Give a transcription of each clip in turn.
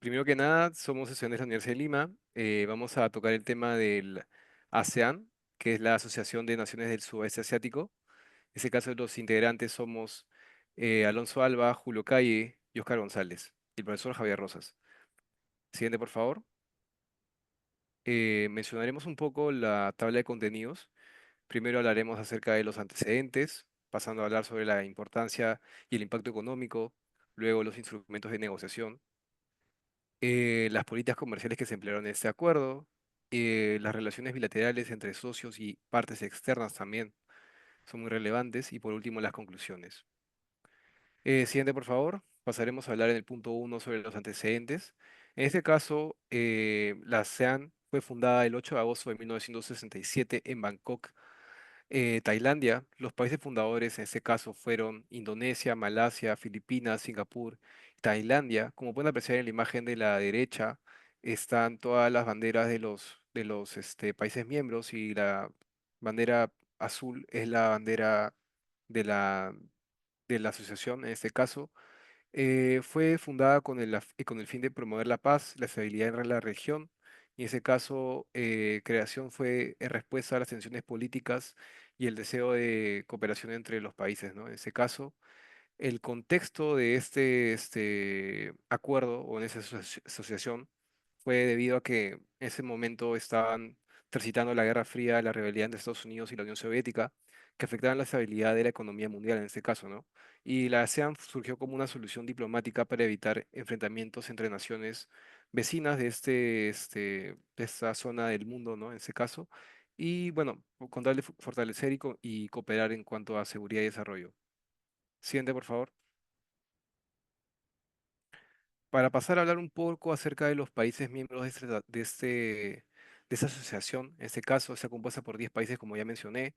Primero que nada, somos estudiantes de la Universidad de Lima. Vamos a tocar el tema del ASEAN, que es la Asociación de Naciones del Sudeste Asiático. En este caso, los integrantes somos Alonso Alba, Julio Calle y Oscar González, y el profesor Javier Rosas. Siguiente, por favor. Mencionaremos un poco la tabla de contenidos. Primero hablaremos acerca de los antecedentes, pasando a hablar sobre la importancia y el impacto económico, luego los instrumentos de negociación, las políticas comerciales que se emplearon en este acuerdo, las relaciones bilaterales entre socios y partes externas también son muy relevantes, y por último las conclusiones. Siguiente, por favor. Pasaremos a hablar en el punto uno sobre los antecedentes. En este caso, la ASEAN fue fundada el 8 de agosto de 1967 en Bangkok, Tailandia. Los países fundadores en este caso fueron Indonesia, Malasia, Filipinas, Singapur, Tailandia. Como pueden apreciar en la imagen de la derecha, están todas las banderas de los países miembros, y la bandera azul es la bandera de la asociación en este caso. Fue fundada con el fin de promover la paz, la estabilidad en la región, y en ese caso, creación fue en respuesta a las tensiones políticas y el deseo de cooperación entre los países, ¿no? En ese caso, el contexto de este acuerdo o en esa asociación fue debido a que en ese momento estaban transitando la Guerra Fría, la rebelión entre Estados Unidos y la Unión Soviética, que afectaban la estabilidad de la economía mundial en este caso, ¿no? Y la ASEAN surgió como una solución diplomática para evitar enfrentamientos entre naciones vecinas de esta zona del mundo, ¿no? En ese caso. Y bueno, con tal de fortalecer y cooperar en cuanto a seguridad y desarrollo. Siguiente, por favor. Para pasar a hablar un poco acerca de los países miembros de esta asociación. En este caso está compuesta por 10 países, como ya mencioné.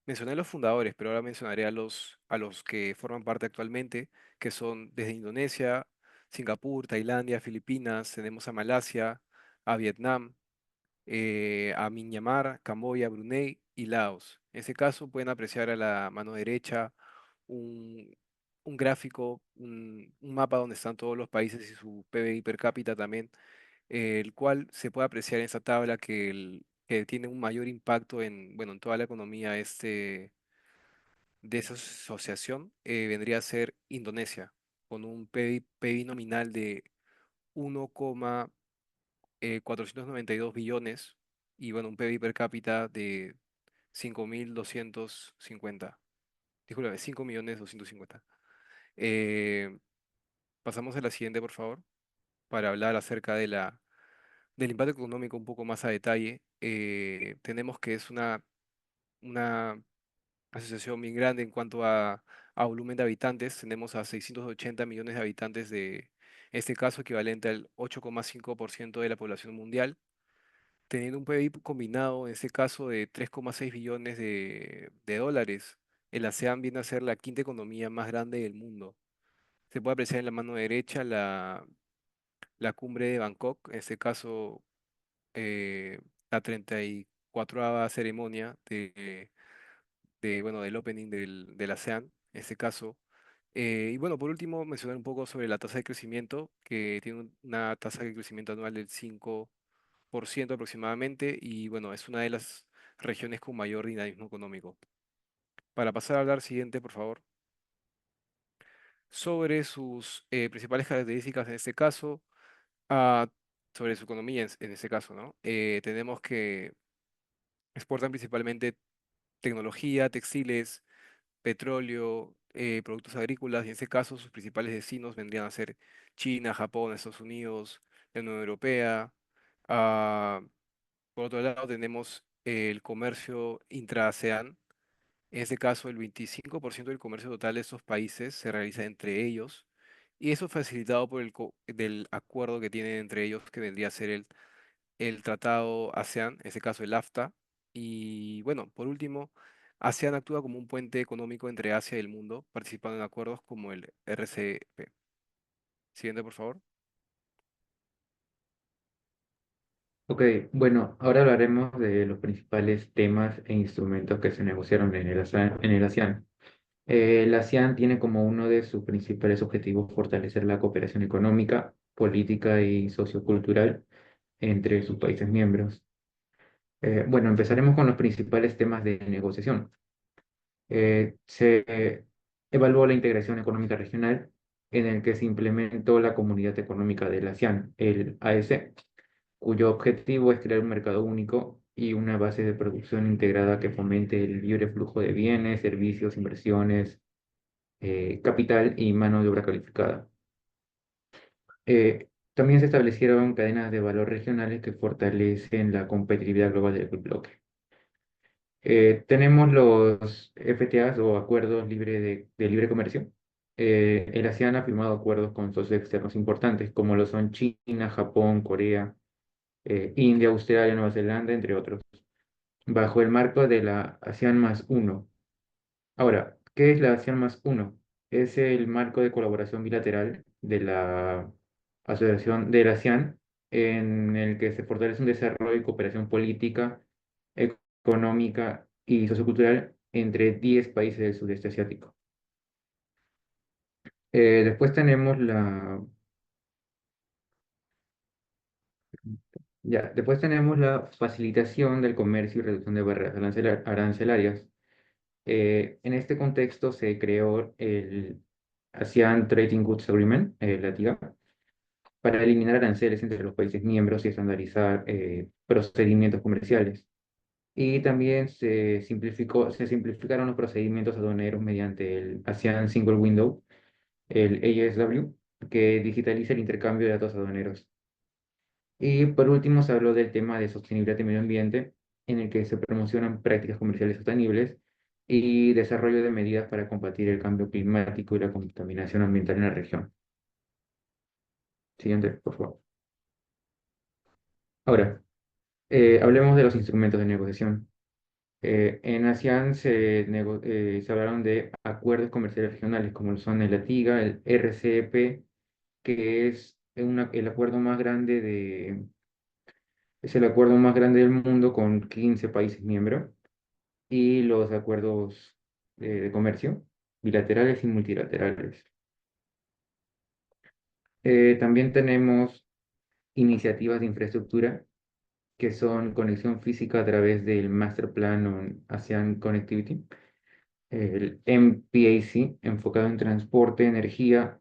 Mencioné a los fundadores, pero ahora mencionaré a los que forman parte actualmente, que son desde Indonesia, Singapur, Tailandia, Filipinas. Tenemos a Malasia, a Vietnam, a Myanmar, Camboya, Brunei y Laos. En este caso pueden apreciar a la mano derecha un, un gráfico, un mapa donde están todos los países y su PBI per cápita también, el cual se puede apreciar en esta tabla que tiene un mayor impacto en toda la economía de esa asociación. Vendría a ser Indonesia, con un PBI nominal de 1,492 billones, y bueno, un PBI per cápita de 5.250. Disculpe, 5.250.000. Eh, Pasamos a la siguiente, por favor, para hablar acerca del impacto económico un poco más a detalle. Tenemos que es una asociación bien grande en cuanto a volumen de habitantes. Tenemos a 680 millones de habitantes, en este caso equivalente al 8,5% de la población mundial, teniendo un PIB combinado, en este caso, de 3,6 billones de dólares. El ASEAN viene a ser la quinta economía más grande del mundo. Se puede apreciar en la mano derecha la cumbre de Bangkok, en este caso, la 34ª ceremonia del opening del ASEAN, en este caso. Y bueno, por último, mencionar un poco sobre la tasa de crecimiento, que tiene una tasa de crecimiento anual del 5% aproximadamente, y bueno, es una de las regiones con mayor dinamismo económico. Para pasar a hablar siguiente, por favor, sobre sus principales características en este caso, ah, sobre su economía en este caso, ¿no? Tenemos que exportan principalmente tecnología, textiles, petróleo, productos agrícolas, y en este caso sus principales destinos vendrían a ser China, Japón, Estados Unidos, la Unión Europea. ah, por otro lado, tenemos el comercio intra-ASEAN. En este caso, el 25% del comercio total de estos países se realiza entre ellos, y eso facilitado por del acuerdo que tienen entre ellos, que vendría a ser el tratado ASEAN, en este caso el AFTA. Y bueno, por último, ASEAN actúa como un puente económico entre Asia y el mundo, participando en acuerdos como el RCEP. Siguiente, por favor. Ok, bueno, ahora hablaremos de los principales temas e instrumentos que se negociaron en el ASEAN. El ASEAN tiene como uno de sus principales objetivos fortalecer la cooperación económica. política y sociocultural entre sus países miembros. Bueno, empezaremos con los principales temas de negociación. Se evaluó la integración económica regional en el que se implementó la Comunidad Económica de la ASEAN, el AEC, cuyo objetivo es crear un mercado único y una base de producción integrada que fomente el libre flujo de bienes, servicios, inversiones, capital y mano de obra calificada. También se establecieron cadenas de valor regionales que fortalecen la competitividad global del bloque. Tenemos los FTAs o acuerdos de libre comercio. El ASEAN ha firmado acuerdos con socios externos importantes como lo son China, Japón, Corea, India, Australia, Nueva Zelanda, entre otros, bajo el marco de la ASEAN más uno. Ahora, ¿qué es la ASEAN más uno? Es el marco de colaboración bilateral de la Asociación de la ASEAN en el que se fortalece un desarrollo y cooperación política, económica y sociocultural entre 10 países del sudeste asiático. Después tenemos después tenemos la facilitación del comercio y reducción de barreras arancelarias. En este contexto se creó el ASEAN Trading Goods Agreement, la TIGA, para eliminar aranceles entre los países miembros y estandarizar procedimientos comerciales. Y también se simplificaron los procedimientos aduaneros mediante el ASEAN Single Window, el ASW, que digitaliza el intercambio de datos aduaneros. Y por último, se habló del tema de sostenibilidad y medio ambiente, en el que se promocionan prácticas comerciales sostenibles y desarrollo de medidas para combatir el cambio climático y la contaminación ambiental en la región. Siguiente, por favor. Ahora, hablemos de los instrumentos de negociación. En ASEAN se hablaron de acuerdos comerciales regionales, como son el ATIGA, el RCEP, que es el acuerdo más grande es el acuerdo más grande del mundo con 15 países miembros, y los acuerdos de comercio bilaterales y multilaterales. También tenemos iniciativas de infraestructura que son conexión física a través del Master Plan on ASEAN Connectivity, el MPAC, enfocado en transporte, energía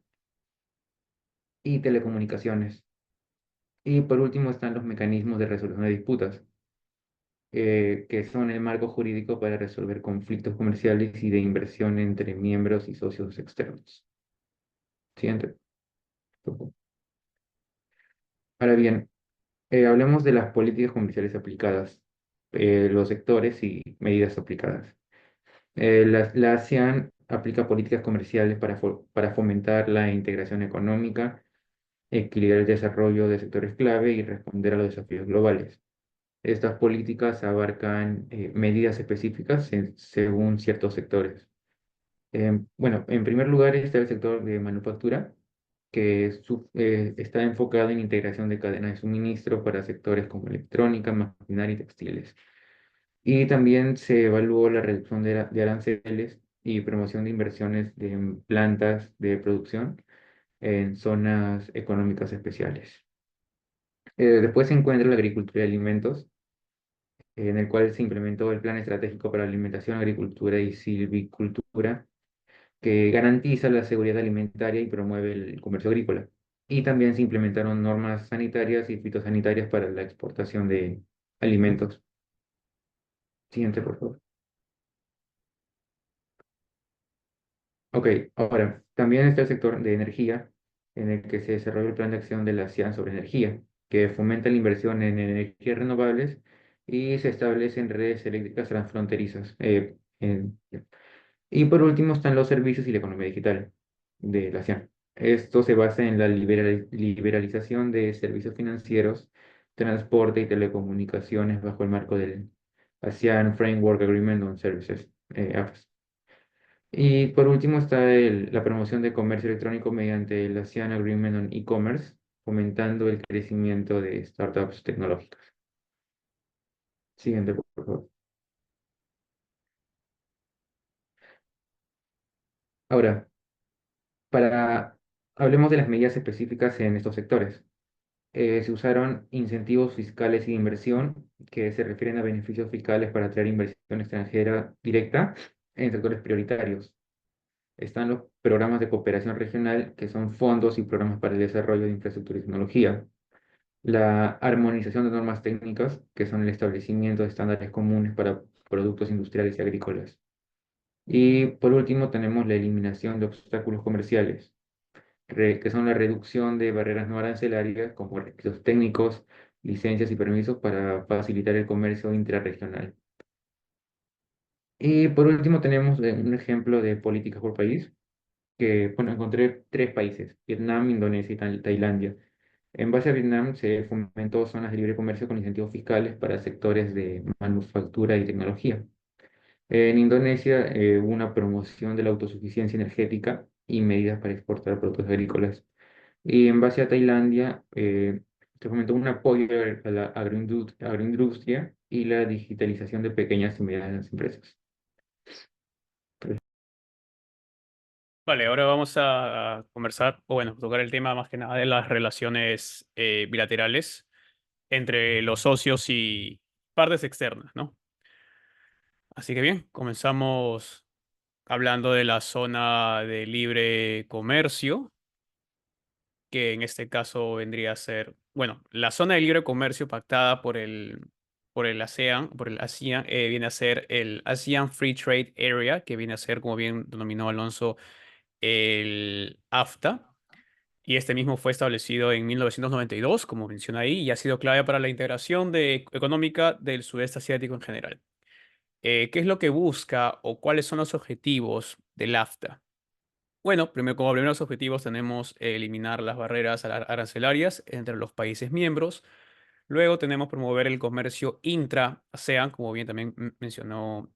y telecomunicaciones. Y por último están los mecanismos de resolución de disputas, que son el marco jurídico para resolver conflictos comerciales y de inversión entre miembros y socios externos. Siguiente. Ahora bien, hablemos de las políticas comerciales aplicadas, los sectores y medidas aplicadas. La ASEAN aplica políticas comerciales para fomentar la integración económica, equilibrar el desarrollo de sectores clave y responder a los desafíos globales. Estas políticas abarcan medidas específicas según ciertos sectores. Bueno, en primer lugar está el sector de manufactura, que está enfocado en integración de cadenas de suministro para sectores como electrónica, maquinaria y textiles. Y también se evaluó la reducción de aranceles y promoción de inversiones en plantas de producción en zonas económicas especiales. Después se encuentra la agricultura de alimentos, en el cual se implementó el Plan Estratégico para la Alimentación, Agricultura y Silvicultura, que garantiza la seguridad alimentaria y promueve el comercio agrícola. Y también se implementaron normas sanitarias y fitosanitarias para la exportación de alimentos. Siguiente, por favor. Ok, ahora, también está el sector de energía, en el que se desarrolla el plan de acción de la ASEAN sobre energía, que fomenta la inversión en energías renovables y se establecen redes eléctricas transfronterizas. Y por último están los servicios y la economía digital de la ASEAN. Esto se basa en la liberalización de servicios financieros, transporte y telecomunicaciones bajo el marco del ASEAN Framework Agreement on Services, AFS. Y por último está la promoción de comercio electrónico mediante el ASEAN Agreement on E-Commerce, fomentando el crecimiento de startups tecnológicas. Siguiente, por favor. Ahora, para Hablemos de las medidas específicas en estos sectores. Se usaron incentivos fiscales y de inversión que se refieren a beneficios fiscales para atraer inversión extranjera directa en sectores prioritarios. Están los programas de cooperación regional, que son fondos y programas para el desarrollo de infraestructura y tecnología. La armonización de normas técnicas, que son el establecimiento de estándares comunes para productos industriales y agrícolas. Y por último, tenemos la eliminación de obstáculos comerciales, que son la reducción de barreras no arancelarias como requisitos técnicos, licencias y permisos para facilitar el comercio intrarregional. Y por último, tenemos un ejemplo de políticas por país, que bueno, encontré tres países: Vietnam, Indonesia y Tailandia. En base a Vietnam se fomentó zonas de libre comercio con incentivos fiscales para sectores de manufactura y tecnología. En Indonesia, hubo una promoción de la autosuficiencia energética y medidas para exportar productos agrícolas. Y en base a Tailandia, se fomentó un apoyo a la agroindustria y la digitalización de pequeñas y medianas empresas. Vale, ahora vamos a conversar, o bueno, tocar el tema más que nada de las relaciones bilaterales entre los socios y partes externas, ¿no? Así que bien, comenzamos hablando de la zona de libre comercio, que en este caso vendría a ser, bueno, la zona de libre comercio pactada por el ASEAN, viene a ser el ASEAN Free Trade Area, que viene a ser, como bien denominó Alonso, el AFTA. Y este mismo fue establecido en 1992, como menciona ahí, y ha sido clave para la integración económica del sudeste asiático en general. ¿Qué es lo que busca o cuáles son los objetivos del AFTA? Bueno, primero, como primeros objetivos tenemos eliminar las barreras arancelarias entre los países miembros. Luego tenemos promover el comercio intra-ASEAN, como bien también mencionó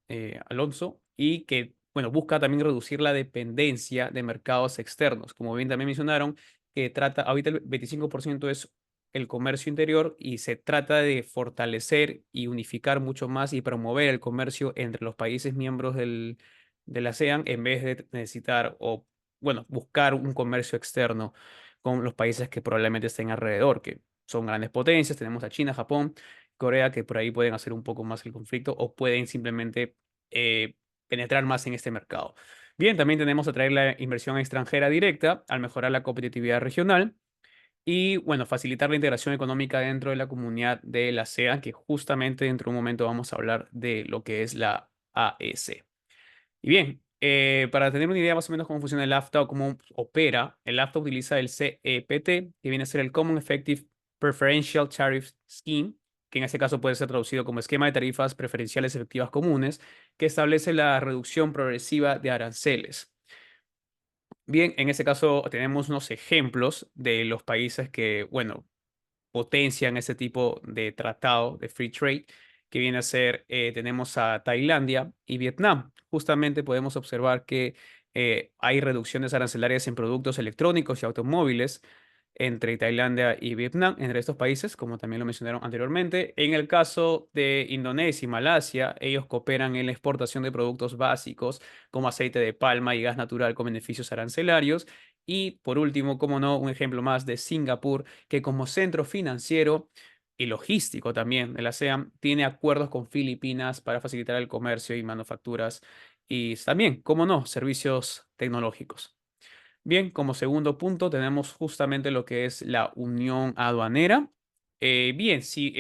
Alonso, y que, bueno, busca también reducir la dependencia de mercados externos. Como bien también mencionaron, que trata, ahorita el 25% es el comercio interior y se trata de fortalecer y unificar mucho más y promover el comercio entre los países miembros del ASEAN en vez de necesitar o, bueno, buscar un comercio externo con los países que probablemente estén alrededor, que son grandes potencias. Tenemos a China, Japón, Corea, que por ahí pueden hacer un poco más el conflicto o pueden simplemente eh, penetrar más en este mercado. Bien, también tenemos atraer la inversión extranjera directa al mejorar la competitividad regional y, bueno, facilitar la integración económica dentro de la comunidad de la ASEAN, que justamente dentro de un momento vamos a hablar de lo que es la AEC. Y bien, para tener una idea más o menos cómo funciona el AFTA o cómo opera, el AFTA utiliza el CEPT, que viene a ser el Common Effective Preferential Tariff Scheme, que en este caso puede ser traducido como esquema de tarifas preferenciales efectivas comunes, que establece la reducción progresiva de aranceles. Bien, en este caso tenemos unos ejemplos de los países que, bueno, potencian ese tipo de tratado de free trade, que viene a ser, tenemos a Tailandia y Vietnam. Justamente podemos observar que hay reducciones arancelarias en productos electrónicos y automóviles entre Tailandia y Vietnam, entre estos países, como también lo mencionaron anteriormente. En el caso de Indonesia y Malasia, ellos cooperan en la exportación de productos básicos como aceite de palma y gas natural con beneficios arancelarios. Y por último, como no, un ejemplo más de Singapur, que como centro financiero y logístico también de la ASEAN, tiene acuerdos con Filipinas para facilitar el comercio y manufacturas y también, como no, servicios tecnológicos. Bien, como segundo punto tenemos justamente lo que es la unión aduanera. Bien, si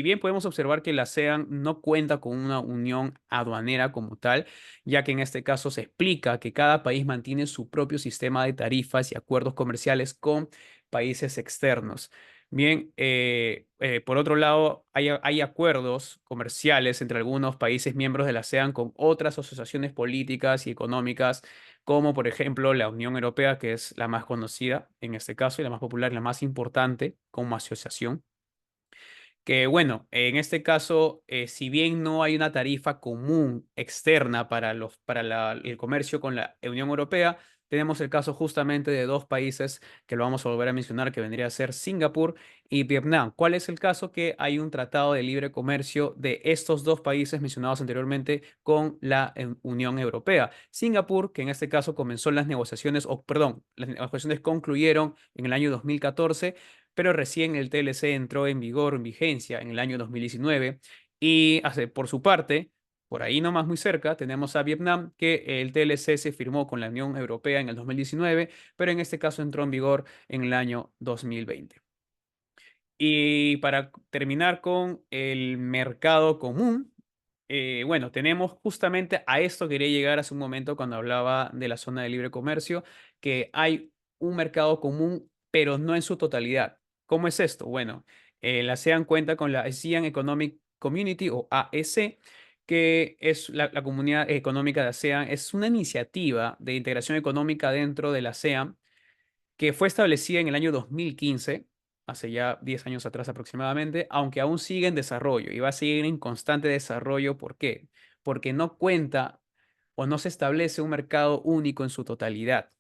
bien podemos observar que la ASEAN no cuenta con una unión aduanera como tal, ya que en este caso se explica que cada país mantiene su propio sistema de tarifas y acuerdos comerciales con países externos. Bien, por otro lado, hay acuerdos comerciales entre algunos países miembros de la ASEAN con otras asociaciones políticas y económicas como por ejemplo la Unión Europea, que es la más conocida en este caso y la más popular, la más importante como asociación. Que bueno, en este caso, si bien no hay una tarifa común externa para el comercio con la Unión Europea, tenemos el caso justamente de dos países que lo vamos a volver a mencionar, que vendría a ser Singapur y Vietnam. ¿Cuál es el caso? Que hay un tratado de libre comercio de estos dos países mencionados anteriormente con la Unión Europea. Singapur, que en este caso comenzó las negociaciones, o perdón, las negociaciones concluyeron en el año 2014, pero recién el TLC entró en vigor, en vigencia, en el año 2019. Y por su parte, por ahí nomás muy cerca, tenemos a Vietnam, que el TLC se firmó con la Unión Europea en el 2019, pero en este caso entró en vigor en el año 2020. Y para terminar con el mercado común, bueno, tenemos justamente a esto quería llegar hace un momento cuando hablaba de la zona de libre comercio, que hay un mercado común, pero no en su totalidad. ¿Cómo es esto? Bueno, la ASEAN cuenta con la ASEAN Economic Community o AEC, que es la comunidad económica de ASEAN. Es una iniciativa de integración económica dentro de la ASEAN que fue establecida en el año 2015, hace ya 10 años atrás aproximadamente, aunque aún sigue en desarrollo y va a seguir en constante desarrollo. ¿Por qué? Porque no cuenta o no se establece un mercado único en su totalidad,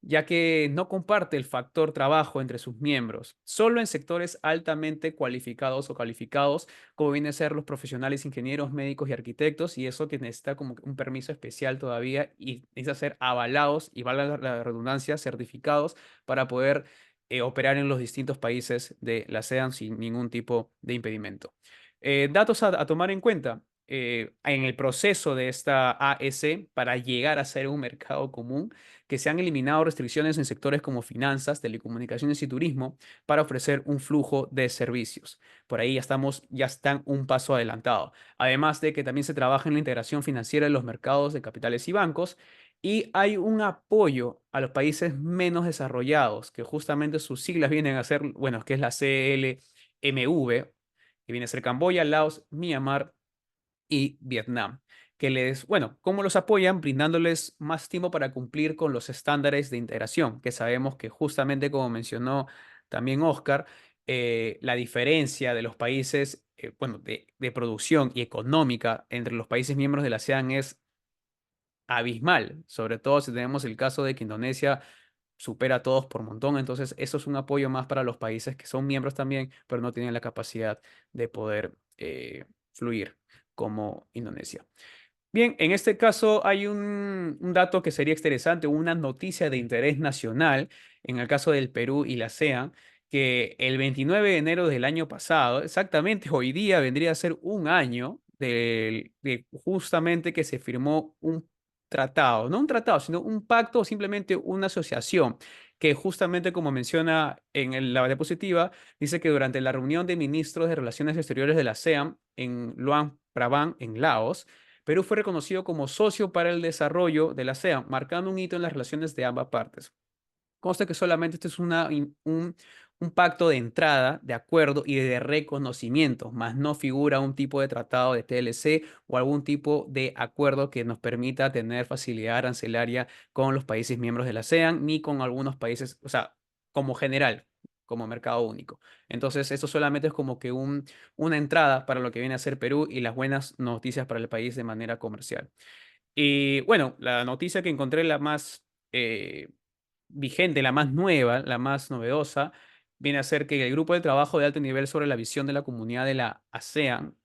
ya que no comparte el factor trabajo entre sus miembros, solo en sectores altamente cualificados o calificados, como vienen a ser los profesionales, ingenieros, médicos y arquitectos, y eso que necesita como que un permiso especial todavía y necesita ser avalados y, valga la redundancia, certificados para poder operar en los distintos países de la ASEAN sin ningún tipo de impedimento. Datos a tomar en cuenta. En el proceso de esta AEC para llegar a ser un mercado común, que se han eliminado restricciones en sectores como finanzas, telecomunicaciones y turismo para ofrecer un flujo de servicios. Por ahí ya están un paso adelantado. Además de que también se trabaja en la integración financiera de los mercados de capitales y bancos. Y hay un apoyo a los países menos desarrollados, que justamente sus siglas vienen a ser, bueno, que es la CLMV, que viene a ser Camboya, Laos, Myanmar y Vietnam, que bueno, ¿cómo los apoyan? Brindándoles más tiempo para cumplir con los estándares de integración, que sabemos que justamente como mencionó también Oscar, la diferencia de los países, bueno, de producción y económica entre los países miembros de la ASEAN es abismal, sobre todo si tenemos el caso de que Indonesia supera a todos por montón. Entonces, eso es un apoyo más para los países que son miembros también, pero no tienen la capacidad de poder fluir como Indonesia. Bien, en este caso hay un dato que sería interesante, una noticia de interés nacional, en el caso del Perú y la ASEAN, que el 29 de enero del año pasado, exactamente hoy día vendría a ser un año de justamente que se firmó un tratado, no un tratado, sino un pacto o simplemente una asociación que justamente como menciona en la diapositiva, dice que durante la reunión de ministros de Relaciones Exteriores de la ASEAN en Luang Prabang, en Laos, Perú fue reconocido como socio para el desarrollo de la ASEAN, marcando un hito en las relaciones de ambas partes. Consta que solamente este es un pacto de entrada, de acuerdo y de reconocimiento, más no figura un tipo de tratado de TLC o algún tipo de acuerdo que nos permita tener facilidad arancelaria con los países miembros de la ASEAN, ni con algunos países, o sea, como general, como mercado único. Entonces, esto solamente es como que una entrada para lo que viene a ser Perú y las buenas noticias para el país de manera comercial. Y bueno, la noticia que encontré, la más vigente, la más nueva, la más novedosa, viene a ser que el grupo de trabajo de alto nivel sobre la visión de la comunidad de la ASEAN,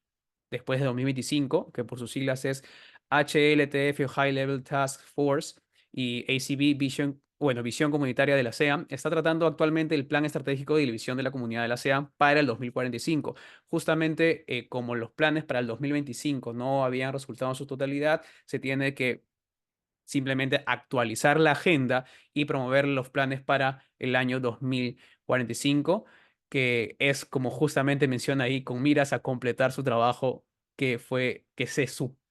después de 2025, que por sus siglas es HLTF o High Level Task Force y ACB Vision, bueno, Visión Comunitaria de la ASEAN, está tratando actualmente el Plan Estratégico de División de la Comunidad de la ASEAN para el 2045. Justamente como los planes para el 2025 no habían resultado en su totalidad, se tiene que simplemente actualizar la agenda y promover los planes para el año 2045, que es como justamente menciona ahí, con miras a completar su trabajo que se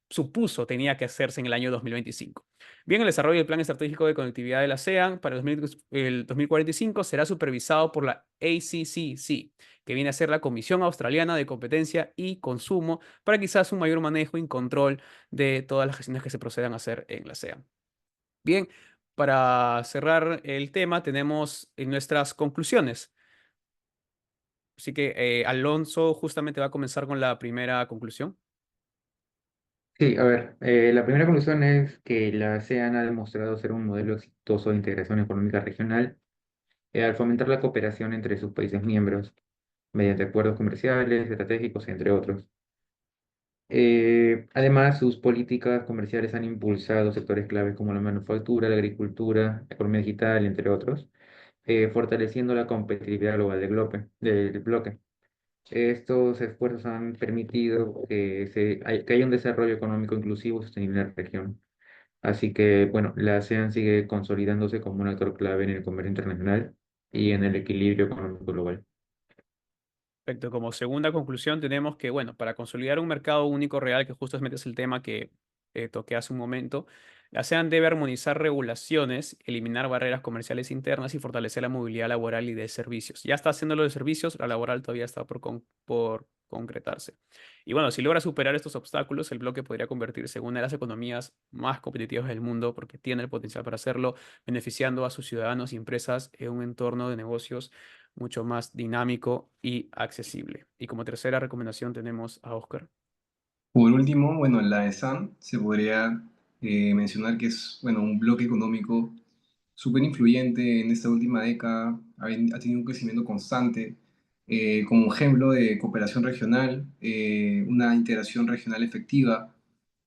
supuso tenía que hacerse en el año 2025. Bien, el desarrollo del Plan Estratégico de Conectividad de la ASEAN para el 2045 será supervisado por la ACCC, que viene a ser la Comisión Australiana de Competencia y Consumo, para quizás un mayor manejo y control de todas las gestiones que se procedan a hacer en la ASEAN. Bien, para cerrar el tema, tenemos en nuestras conclusiones. Así que Alonso justamente va a comenzar con la primera conclusión. Sí, a ver, la primera conclusión es que la ASEAN ha demostrado ser un modelo exitoso de integración económica regional al fomentar la cooperación entre sus países miembros mediante acuerdos comerciales, estratégicos, entre otros. Además, sus políticas comerciales han impulsado sectores claves como la manufactura, la agricultura, la economía digital, entre otros, fortaleciendo la competitividad global del bloque. Estos esfuerzos han permitido que haya un desarrollo económico inclusivo y sostenible en la región. Así que, bueno, la ASEAN sigue consolidándose como un actor clave en el comercio internacional y en el equilibrio económico global. Perfecto. Como segunda conclusión tenemos que, bueno, para consolidar un mercado único real, que justamente es el tema que toqué hace un momento, la ASEAN debe armonizar regulaciones, eliminar barreras comerciales internas y fortalecer la movilidad laboral y de servicios. Ya está haciendo lo de servicios, la laboral todavía está por concretarse. Y bueno, si logra superar estos obstáculos, el bloque podría convertirse en una de las economías más competitivas del mundo porque tiene el potencial para hacerlo, beneficiando a sus ciudadanos y empresas en un entorno de negocios mucho más dinámico y accesible. Y como tercera recomendación tenemos a Oscar. Por último, bueno, la ESAN se podría mencionar que es, bueno, un bloque económico súper influyente en esta última década, ha tenido un crecimiento constante, como ejemplo de cooperación regional, una integración regional efectiva,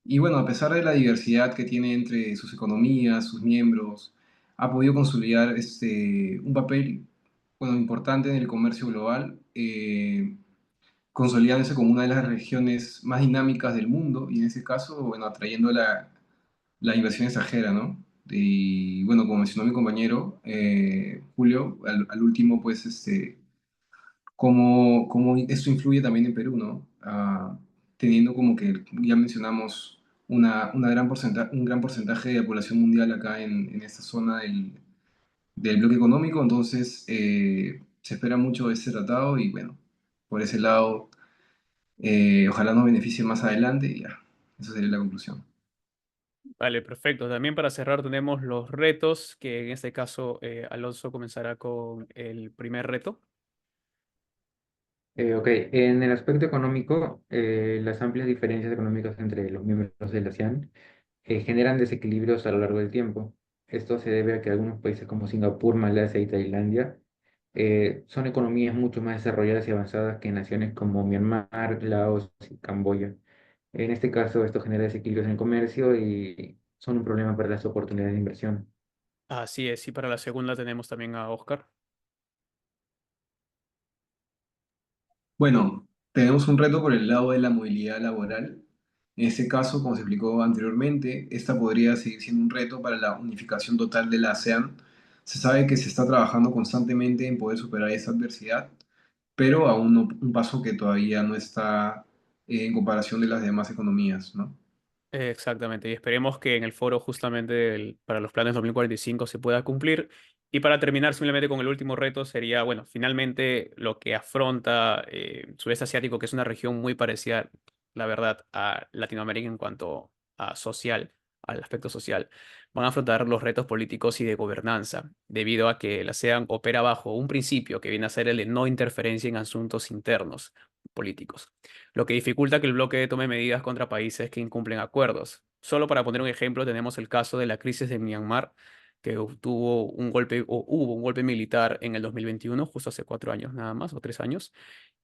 y bueno, a pesar de la diversidad que tiene entre sus economías, sus miembros, ha podido consolidar un papel, bueno, importante en el comercio global. Consolidándose como una de las regiones más dinámicas del mundo y en ese caso, bueno, atrayendo la inversión extranjera, ¿no? Y bueno, como mencionó mi compañero Julio, al último, pues, cómo esto influye también en Perú, ¿no? Teniendo como que ya mencionamos un gran porcentaje de la población mundial acá en esta zona del bloque económico, entonces se espera mucho de este tratado y bueno, por ese lado ojalá nos beneficie más adelante y ya, esa sería la conclusión. Vale, perfecto. También para cerrar tenemos los retos, que en este caso Alonso comenzará con el primer reto. Ok, en el aspecto económico, las amplias diferencias económicas entre los miembros de la ASEAN generan desequilibrios a lo largo del tiempo. Esto se debe a que algunos países como Singapur, Malasia y Tailandia son economías mucho más desarrolladas y avanzadas que naciones como Myanmar, Laos y Camboya. En este caso, esto genera desequilibrios en el comercio y son un problema para las oportunidades de inversión. Así es, y para la segunda tenemos también a Oscar. Bueno, tenemos un reto por el lado de la movilidad laboral. En este caso, como se explicó anteriormente, esta podría seguir siendo un reto para la unificación total de la ASEAN. Se sabe que se está trabajando constantemente en poder superar esa adversidad, pero aún un paso que todavía no está en comparación de las demás economías, ¿no? Exactamente, y esperemos que en el foro justamente para los planes 2045 se pueda cumplir. Y para terminar simplemente con el último reto sería, bueno, finalmente lo que afronta Sudeste Asiático, que es una región muy parecida, la verdad, a Latinoamérica en cuanto a social, al aspecto social, van a afrontar los retos políticos y de gobernanza, debido a que la ASEAN opera bajo un principio que viene a ser el de no interferencia en asuntos internos políticos, lo que dificulta que el bloque tome medidas contra países que incumplen acuerdos. Solo para poner un ejemplo, tenemos el caso de la crisis de Myanmar, que tuvo un golpe o hubo un golpe militar en el 2021, justo hace 4 años nada más, o 3 años,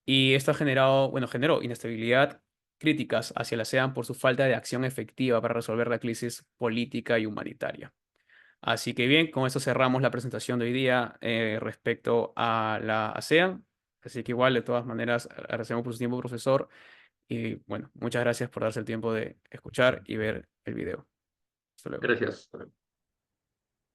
y esto ha generado, bueno, generó inestabilidad, críticas hacia la ASEAN por su falta de acción efectiva para resolver la crisis política y humanitaria. Así que bien, con eso cerramos la presentación de hoy día respecto a la ASEAN. Así que igual, de todas maneras, agradecemos por su tiempo, profesor. Y bueno, muchas gracias por darse el tiempo de escuchar y ver el video. Hasta luego. Gracias.